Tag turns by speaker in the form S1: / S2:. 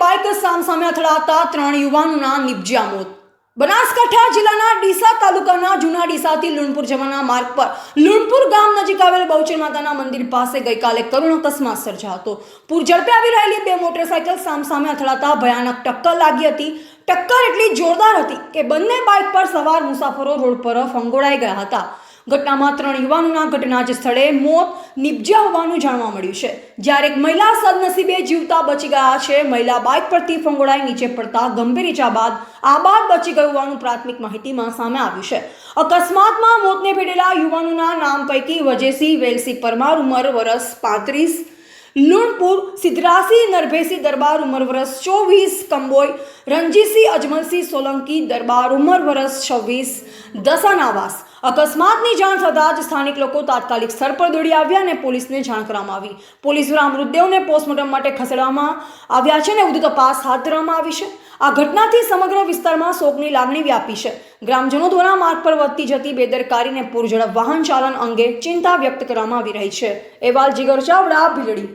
S1: Bike સામસામે અથડાતા 3 યુવાનોના નિપજ્યા મોત। બનાસકાંઠા જિલ્લાના ડીસા તાલુકાના જૂના ડીસાથી લુણપુર જવાના માર્ગ પર લુણપુર ગામ નજીક આવેલ બહુચર માતાના મંદિર પાસે ગઈકાલે કરુણ અકસ્માત સર્જાયો હતો। પૂર ઝડપે આવી રહેલી 2 મોટરસાયકલ સામસામે અથડાતા ભયાનક ટક્કર લાગી હતી। ટક્કર એટલી જોરદાર હતી કે બંને બાઇક પર સવાર મુસાફરો રોડ પર ફંગોળાઈ ગયા હતા। ઘટનામાં 3 યુવાનોના ઘટના જ સ્થળે મોત નિપજ્યા હોવાનું જાણવા મળ્યું છે, જ્યારે એક મહિલા સદનસીબે જીવતા બચી ગયા છે। મહિલા બાઇક પરથી ફંગોળાઈ નીચે પડતા ગંભીર ઇજા બાદ આબાદ બચી ગઈ હોવાનું પ્રાથમિક માહિતીમાં સામે આવ્યું છે। અકસ્માતમાં મોતને ભેટેલા યુવાનોના નામ પૈકી વજેસિંહ વેલસિંહ પરમાર ઉંમર વર્ષ 35, લુણપુર સિદ્ધરાસિંહ નરભેસિંહ દરબાર ઉંમર વર્ષ 24, કંબોઈ રણજીતસિંહ અજમલસિંહ સોલંકી દરબાર ઉંમર વર્ષ 26 દસાનાવાસ। અકસ્માતની જાણ થતાં જ સ્થાનિક લોકો તાત્કાલિક સ્થળ પર દોડી આવ્યા અને પોલીસને જાણ કરવામાં આવી। પોલીસ દ્વારા મૃતદેહોને પોસ્ટમોર્ટમ માટે ખસેડવામાં આવ્યા છે અને વધુ તપાસ હાથ ધરવામાં આવી છે। આ ઘટનાથી સમગ્ર વિસ્તારમાં શોકની લાગણી વ્યાપી છે। ગ્રામજનો દ્વારા માર્ગ પર વધતી જતી બેદરકારી અને પૂરઝડપ વાહન ચાલન અંગે ચિંતા વ્યક્ત કરવામાં આવી રહી છે। અહેવાલ જીગર ચાવડા, ભીલડી।